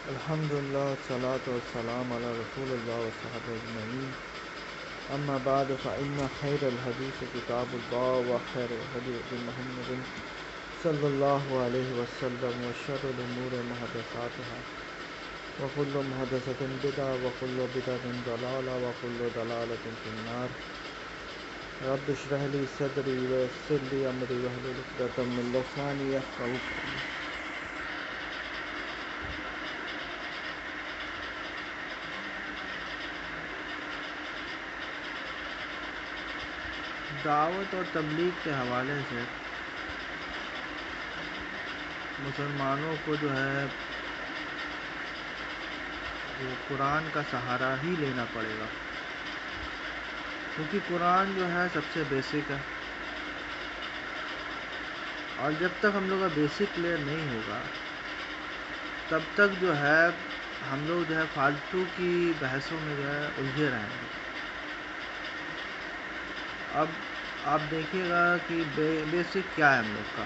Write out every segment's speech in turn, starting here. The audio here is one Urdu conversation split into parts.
الحمدللہ والصلاة والسلام علی رسول اللہ وصحبہ اجمعین اما بعد فإن خیر الحدیث کتاب اللہ وخیر الہدی ہدی محمد صلی اللہ علیہ وسلم وشر الامور محدثاتها وکل محدثۃ بدعہ وکل بدعۃ ضلالہ وکل ضلالۃ فی النار رب اشرح لی صدری ویسر لی امری واحلل عقدۃ من لسانی یفقہوا قولی۔ دعوت اور تبلیغ کے حوالے سے مسلمانوں کو جو ہے وہ قرآن کا سہارا ہی لینا پڑے گا، کیونکہ قرآن جو ہے سب سے بیسک ہے، اور جب تک ہم لوگ کا بیسک کلیئر نہیں ہوگا تب تک جو ہے ہم لوگ جو ہے فالتو کی بحثوں میں جو ہے الجھے رہیں گے۔ اب آپ دیکھیے گا کہ بیسک کیا ہے ہم لوگ کا۔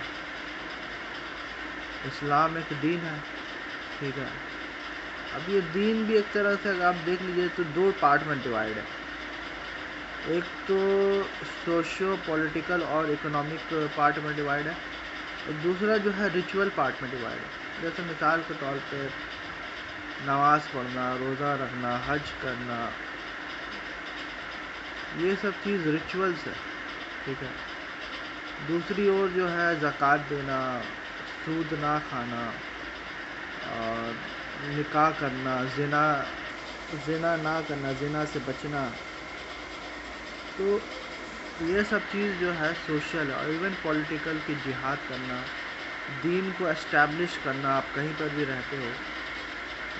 اسلام ایک دین ہے، ٹھیک ہے۔ اب یہ دین بھی ایک طرح سے اگر آپ دیکھ لیجئے تو دو پارٹ میں ڈیوائڈ ہے، ایک تو سوشیو پولیٹیکل اور اکنامک پارٹ میں ڈیوائڈ ہے، اور دوسرا جو ہے ریچول پارٹ میں ڈیوائڈ ہے۔ جیسے مثال کے طور پہ نماز پڑھنا، روزہ رکھنا، حج کرنا، یہ سب چیز ریچولز ہے، ٹھیک ہے۔ دوسری اور جو ہے زکوٰۃ دینا، سود نہ کھانا، اور نکاح کرنا، زنا نہ کرنا، زنا سے بچنا، تو یہ سب چیز جو ہے سوشل ہے۔ اور ایون پولیٹیکل کی جہاد کرنا، دین کو اسٹیبلش کرنا، آپ کہیں پر بھی رہتے ہو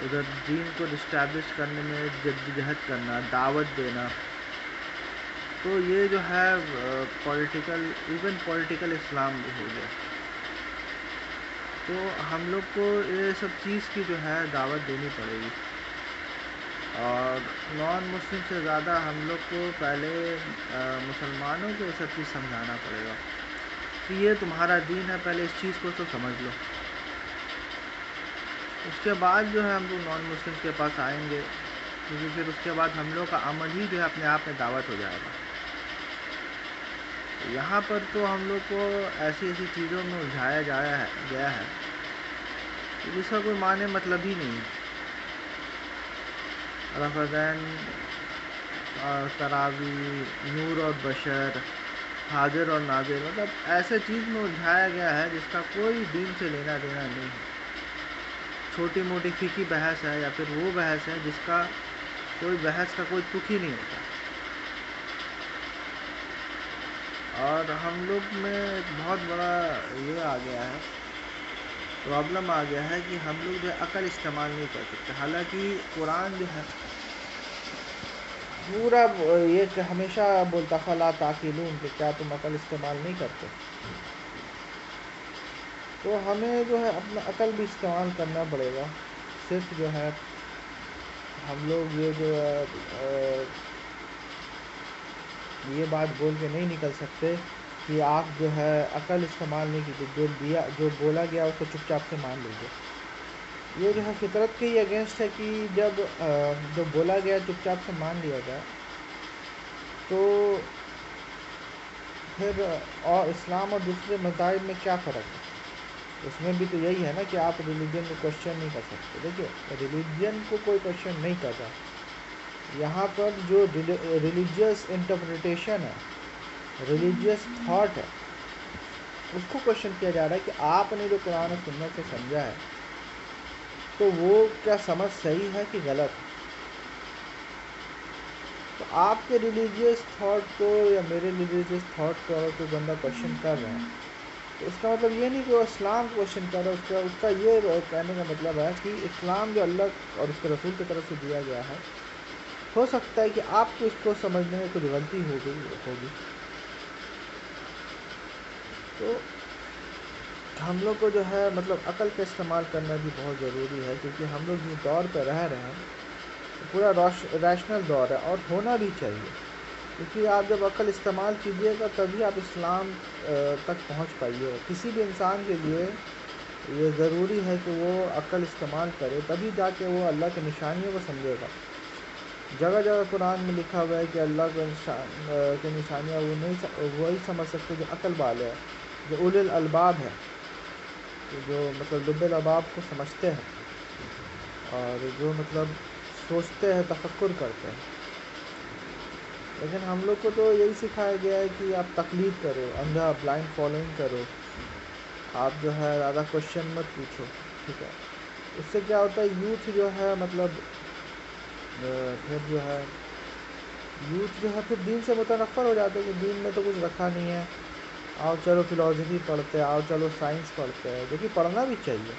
ادھر دین کو اسٹیبلش کرنے میں جدوجہد کرنا، دعوت دینا، تو یہ جو ہے پولیٹیکل، ایون پولیٹیکل اسلام بھی ہو گیا۔ تو ہم لوگ کو یہ سب چیز کی جو ہے دعوت دینی پڑے گی، اور نان مسلم سے زیادہ ہم لوگ کو پہلے مسلمانوں کو یہ سب چیز سمجھانا پڑے گا کہ یہ تمہارا دین ہے، پہلے اس چیز کو تو سمجھ لو۔ اس کے بعد جو ہے ہم لوگ نان مسلم کے پاس آئیں گے، کیونکہ پھر اس کے بعد ہم لوگ کا عمل ہی جو ہے اپنے آپ میں دعوت ہو جائے گا۔ یہاں پر تو ہم لوگ کو ایسی ایسی چیزوں میں الجھایا گیا ہے کہ جس کا کوئی معنی مطلب ہی نہیں ہے۔ رفضین، تراوی، نور اور بشر، حاضر اور ناظر، مطلب ایسے چیز میں الجھایا گیا ہے جس کا کوئی دین سے لینا دینا نہیں ہے۔ چھوٹی موٹی فقہی بحث ہے، یا پھر وہ بحث ہے جس کا کوئی بحث کا کوئی تک ہی نہیں ہوتا۔ اور ہم لوگ میں ایک بہت بڑا یہ آ گیا ہے، پرابلم آ گیا ہے کہ ہم لوگ جو ہے عقل استعمال نہیں کر سکتے، حالانکہ قرآن جو ہے پورا یہ کہ ہمیشہ بولتا فلا تعقلون، کہ کیا تم عقل استعمال نہیں کرتے۔ تو ہمیں جو ہے اپنا عقل بھی استعمال کرنا پڑے گا۔ صرف جو ہے ہم لوگ یہ جو یہ بات بول کے نہیں نکل سکتے کہ آپ جو ہے عقل استعمال نہیں کی، جو بولا گیا اس کو چپ چاپ سے مان لیجیے۔ یہ جو ہے فطرت کے ہی اگینسٹ ہے کہ جب جو بولا گیا چپ چاپ سے مان لیا جائے، تو پھر اور اسلام اور دوسرے مذاہب میں کیا فرق ہے؟ اس میں بھی تو یہی ہے نا کہ آپ ریلیجن کو کوشچن نہیں کر سکتے۔ دیکھیے ریلیجن کو کوئی کوشچن نہیں کر رہا، یہاں پر جو ریلیجیس انٹرپریٹیشن ہے، ریلیجیس تھاٹ ہے، اس کو کوشچن کیا جا رہا ہے کہ آپ نے جو قرآن و سنت سے سمجھا ہے تو وہ کیا سمجھ صحیح ہے کہ غلط ہے۔ تو آپ کے ریلیجیس تھاٹ کو یا میرے ریلیجیس تھاٹ کو اگر کوئی بندہ کوشچن کر رہا ہے تو اس کا مطلب یہ نہیں کہ وہ اسلام کو کوشچن کر رہا ہے، اس کا یہ کہنے کا مطلب ہے کہ اسلام جو اللہ اور اس کے رسول کی طرف سے دیا گیا ہے، ہو سکتا ہے کہ آپ کو اس کو سمجھنے میں کچھ غلطی ہوگی۔ تو ہم لوگ کو جو ہے مطلب عقل کا استعمال کرنا بھی بہت ضروری ہے، کیونکہ ہم لوگ جس دور پہ رہ رہے ہیں پورا ریشنل دور ہے، اور ہونا بھی چاہیے، کیونکہ آپ جب عقل استعمال کیجئے گا تبھی آپ اسلام تک پہنچ پائیے۔ کسی بھی انسان کے لیے یہ ضروری ہے کہ وہ عقل استعمال کرے، تبھی جا کے وہ اللہ کی نشانیوں کو سمجھے گا۔ جگہ جگہ قرآن میں لکھا ہوا ہے کہ اللہ کی نشانیاں وہی سمجھ سکتے جو عقل والے ہیں، جو اولی الالباب ہے، جو مطلب لب الالباب کو سمجھتے ہیں اور جو مطلب سوچتے ہیں، تفکر کرتے ہیں۔ لیکن ہم لوگ کو تو یہی سکھایا گیا ہے کہ آپ تقلید کرو، اندھا بلائنڈ فالوئنگ کرو، آپ جو ہے زیادہ کوشچن مت پوچھو، ٹھیک ہے۔ اس سے کیا ہوتا ہے، یوتھ جو ہے مطلب پھر جو ہے پھر دین سے متنفر ہو جاتے ہیں کہ دین میں تو کچھ رکھا نہیں ہے، آؤ چلو فلاسفی پڑھتے ہیں، آؤ چلو سائنس پڑھتے ہیں، جو کہ پڑھنا بھی چاہیے،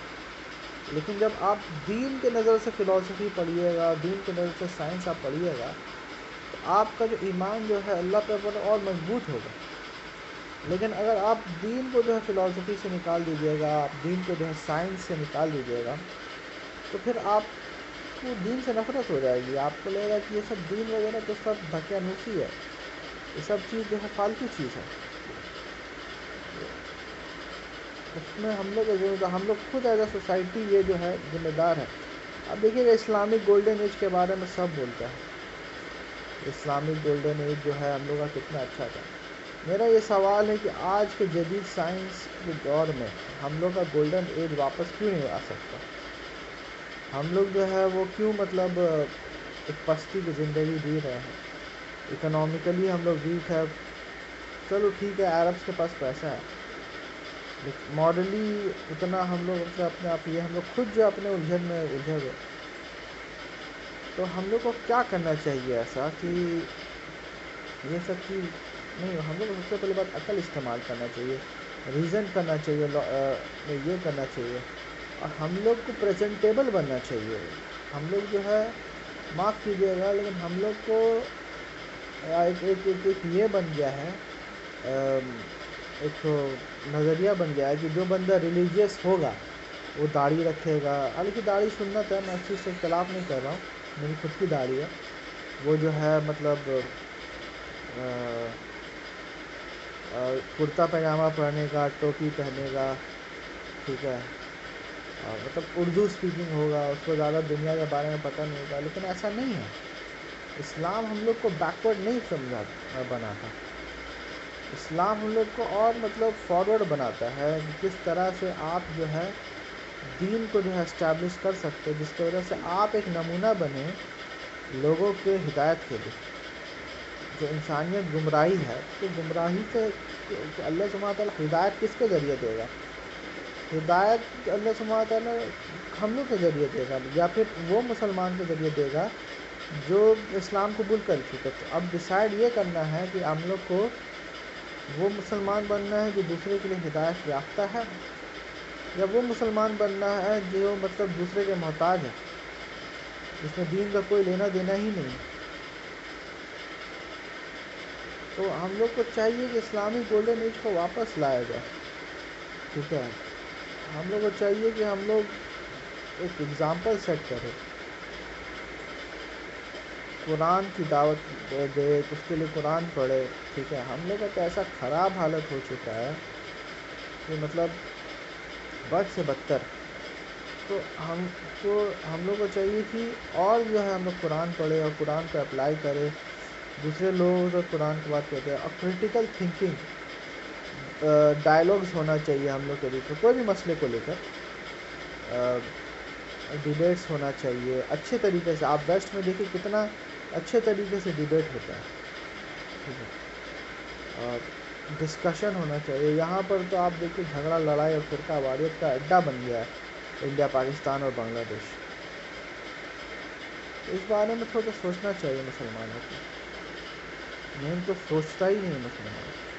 لیکن جب آپ دین کے نظر سے فلاسفی پڑھیے گا، دین کے نظر سے سائنس آپ پڑھیے گا، تو آپ کا جو ایمان جو ہے اللہ پہ اور مضبوط ہوگا۔ لیکن اگر آپ دین کو جو ہے فلاسفی سے نکال دیجیے گا، آپ دین کو جو ہے سائنس سے نکال دیجیے گا، تو پھر آپ کو دین سے نفرت ہو جائے گی، آپ کو لگے گا کہ یہ سب دین وغیرہ تو سب دھکیانوسی ہے، یہ سب چیز جو ہے فالتو چیز ہے۔ اس میں ہم لوگ خود ایز اے سوسائٹی یہ جو ہے ذمہ دار ہے۔ اب دیکھیے گا اسلامک گولڈن ایج کے بارے میں سب بولتا ہے، اسلامک گولڈن ایج جو ہے ہم لوگ کا کتنا اچھا تھا۔ میرا یہ سوال ہے کہ آج کے جدید سائنس کے دور میں ہم لوگ کا گولڈن ایج واپس کیوں نہیں آ سکتا؟ ہم لوگ جو ہے وہ کیوں مطلب ایک پستی کی زندگی جی رہے ہیں؟ اکنامیکلی ہم لوگ ویک ہے، چلو ٹھیک ہے، عربس کے پاس پیسہ ہے، لیکن ماڈرلی اتنا ہم لوگ اپنے آپ ہم لوگ خود جو اپنے الجھن میں الجھے ہوئے۔ تو ہم لوگ کو کیا کرنا چاہیے ایسا کہ یہ سب چیز نہیں، ہم لوگ کو سب سے پہلے بات عقل استعمال کرنا چاہیے، ریزن کرنا چاہیے، یہ کرنا چاہیے، اور ہم لوگ کو پریزنٹیبل بننا چاہیے۔ ہم لوگ جو ہے معاف کیجیے گا لیکن ہم لوگ کو ایک یہ بن گیا ہے، ایک نظریہ بن گیا ہے کہ جو بندہ ریلیجیس ہوگا وہ داڑھی رکھے گا، حالانکہ داڑھی سنت ہے، میں اس چیز سے اختلاف نہیں کر رہا ہوں، میری خود کی داڑھی ہے، وہ جو ہے مطلب کرتا پائجامہ پہنے گا، ٹوپی پہنے گا، ٹھیک ہے، مطلب اردو اسپیکنگ ہوگا، اس کو زیادہ دنیا کے بارے میں پتہ نہیں ہوگا، لیکن ایسا نہیں ہے۔ اسلام ہم لوگ کو بیکورڈ نہیں بناتا، اسلام ہم لوگ کو اور مطلب فارورڈ بناتا ہے کہ کس طرح سے آپ جو ہے دین کو جو ہے اسٹیبلش کر سکتے، جس کی وجہ سے آپ ایک نمونہ بنیں لوگوں کے ہدایت کے لیے۔ جو انسانیت گمراہی ہے، تو گمراہی سے اللہ سبحانہ وتعالیٰ ہدایت کس کے ذریعے دے گا؟ ہدایت اللہ سبحانہ وتعالیٰ ہم لوگ کے ذریعے دے گا، یا پھر وہ مسلمان کے ذریعے دے گا جو اسلام قبول کر چکے۔ تو اب ڈیسائیڈ یہ کرنا ہے کہ ہم لوگ کو وہ مسلمان بننا ہے جو دوسرے کے لیے ہدایت یافتہ ہے، یا وہ مسلمان بننا ہے جو مطلب دوسرے کے محتاج ہے، جس میں دین کا کوئی لینا دینا ہی نہیں۔ تو ہم لوگ کو چاہیے کہ اسلامی گولڈن ایج کو واپس لایا جائے، ٹھیک ہے۔ ہم لوگ کو چاہیے کہ ہم لوگ ایک ایگزامپل سیٹ کریں، قرآن کی دعوت دے، اس کے لیے قرآن پڑھے، ٹھیک ہے۔ ہم لوگ کا تو ایسا خراب حالت ہو چکا ہے کہ مطلب بد سے بدتر۔ تو ہم لوگ کو چاہیے کہ اور جو ہے ہم لوگ قرآن پڑھے اور قرآن کو اپلائی کرے، دوسرے لوگوں سے قرآن کی بات کہتے ہیں، اور کریٹیکل تھنکنگ ڈائلاگز ہونا چاہیے ہم لوگ کے بیچ میں، کوئی بھی مسئلے کو لے کر ڈیبیٹس ہونا چاہیے اچھے طریقے سے۔ آپ ویسٹ میں دیکھیں کتنا اچھے طریقے سے ڈیبیٹ ہوتا ہے، ٹھیک ہے، اور ڈسکشن ہونا چاہیے۔ یہاں پر تو آپ دیکھیے جھگڑا، لڑائی اور فرقہ واریت کا اڈا بن گیا ہے انڈیا، پاکستان اور بنگلہ دیش۔ تو اس بارے میں تھوڑا سوچنا چاہیے مسلمانوں کو، نہیں تو سوچتا ہی نہیں مسلمان۔